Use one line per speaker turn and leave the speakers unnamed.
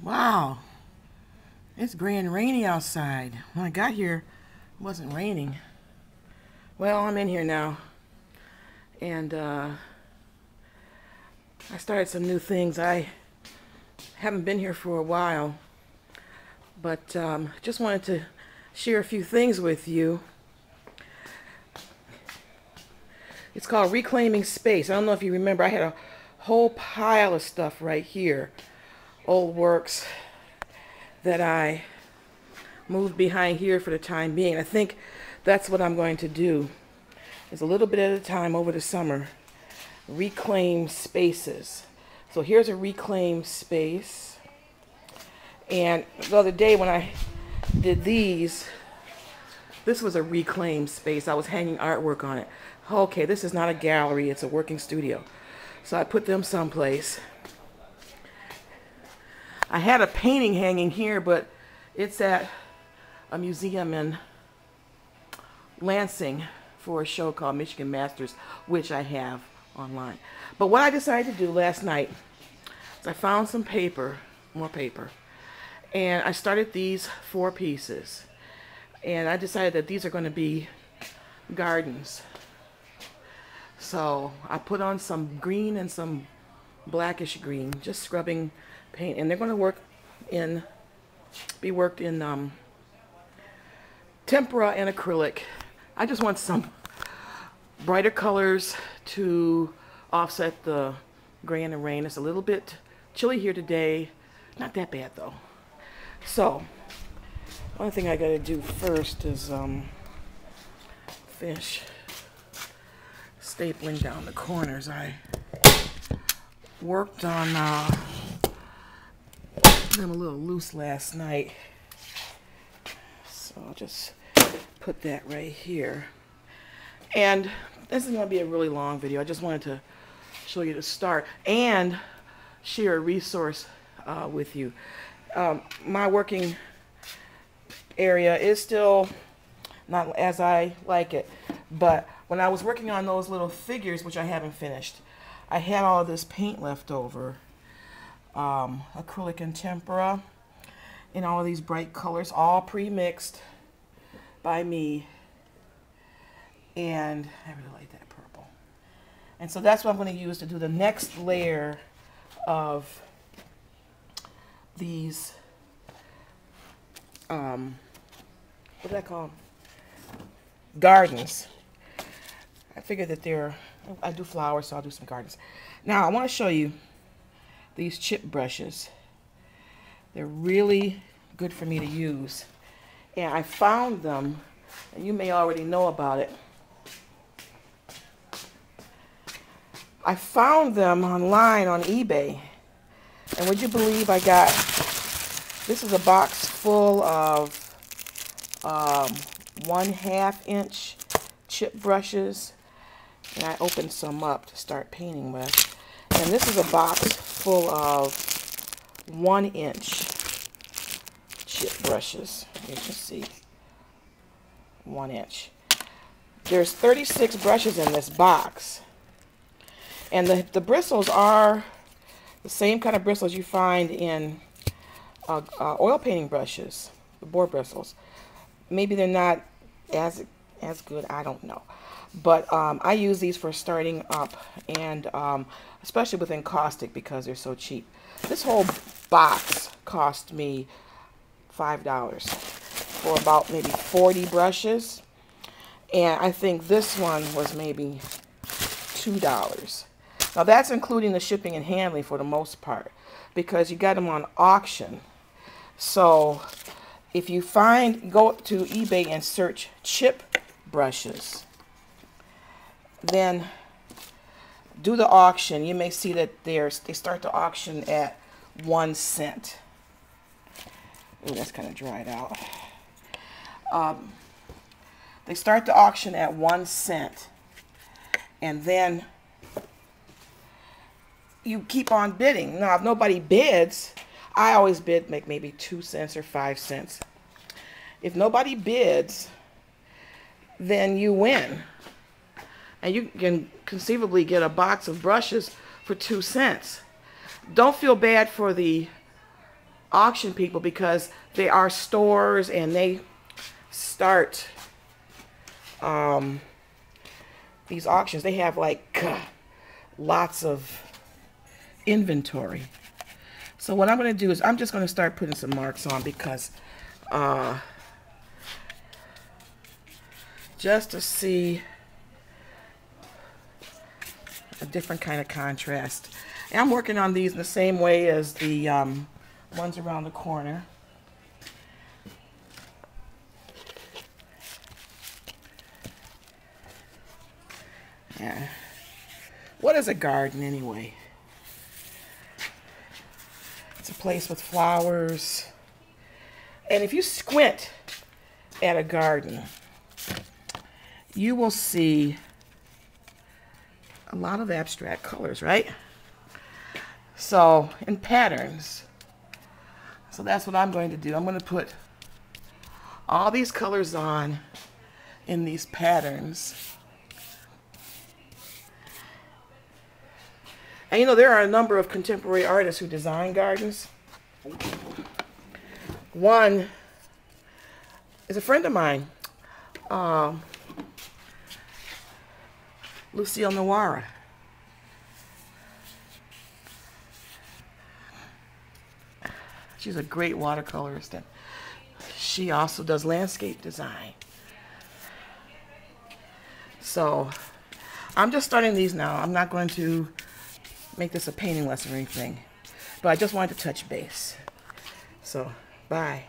Wow, it's gray and rainy outside. When I got here, it wasn't raining. Well, I'm in here now, and I started some new things. I haven't been here for a while, but just wanted to share a few things with you. It's called Reclaiming Space. I don't know if you remember, I had a whole pile of stuff right here. Old works that I moved behind here for the time being. I think that's what I'm going to do, is a little bit at a time over the summer, reclaim spaces. So here's a reclaimed space. And the other day when I did these, this was a reclaimed space. I was hanging artwork on it. Okay, this is not a gallery, it's a working studio. So I put them someplace. I had a painting hanging here, but it's at a museum in Lansing for a show called Michigan Masters, which I have online. But what I decided to do last night is I found some paper, more paper, and I started these 4 pieces. And I decided that these are going to be gardens. So I put on some green and some blackish green, just scrubbing paint, and they're going to be worked in tempera and acrylic. I just want some brighter colors to offset the gray and the rain. It's a little bit chilly here today. Not that bad though. So, one thing I got to do first is finish stapling down the corners. I worked on them a little loose last night, so I'll just put that right here. And this is going to be a really long video. I just wanted to show you the start and share a resource with you. My working area is still not as I like it, but when I was working on those little figures, which I haven't finished, I had all of this paint left over, acrylic and tempera, in all of these bright colors, all pre-mixed by me, and I really like that purple. And so that's what I'm going to use to do the next layer of these, what do I call them? Gardens. I figured that I do flowers, so I'll do some gardens. Now I want to show you these chip brushes. They're really good for me to use. And I found them, and you may already know about it. I found them online on eBay. And would you believe I got, this is a box full of 1/2 inch chip brushes. And I opened some up to start painting with. And this is a box full of 1 inch chip brushes. You can see 1 inch. There's 36 brushes in this box. And the bristles are the same kind of bristles you find in oil painting brushes, the board bristles. Maybe they're not as good, I don't know. But I use these for starting up, and especially with encaustic because they're so cheap. This whole box cost me $5 for about maybe 40 brushes, and I think this one was maybe $2. Now that's including the shipping and handling for the most part, because you got them on auction. So if you go to eBay and search chip brushes, then do the auction, you may see that they start the auction at 1 cent. Ooh, that's kind of dried out. They start the auction at 1 cent, and then you keep on bidding. Now, if nobody bids, I always bid maybe 2 cents or 5 cents. If nobody bids, then you win. And you can conceivably get a box of brushes for 2 cents. Don't feel bad for the auction people, because they are stores and they start these auctions. They have like lots of inventory. So what I'm going to do is I'm just going to start putting some marks on, because just to see a different kind of contrast. And I'm working on these in the same way as the ones around the corner. Yeah. What is a garden anyway? It's a place with flowers. And if you squint at a garden, you will see a lot of abstract colors, right? So, and patterns. So that's what I'm going to do. I'm going to put all these colors on in these patterns. And you know, there are a number of contemporary artists who design gardens. One is a friend of mine, Lucille Noir. She's a great watercolorist, and she also does landscape design. So I'm just starting these now. I'm not going to make this a painting lesson or anything, but I just wanted to touch base. So bye.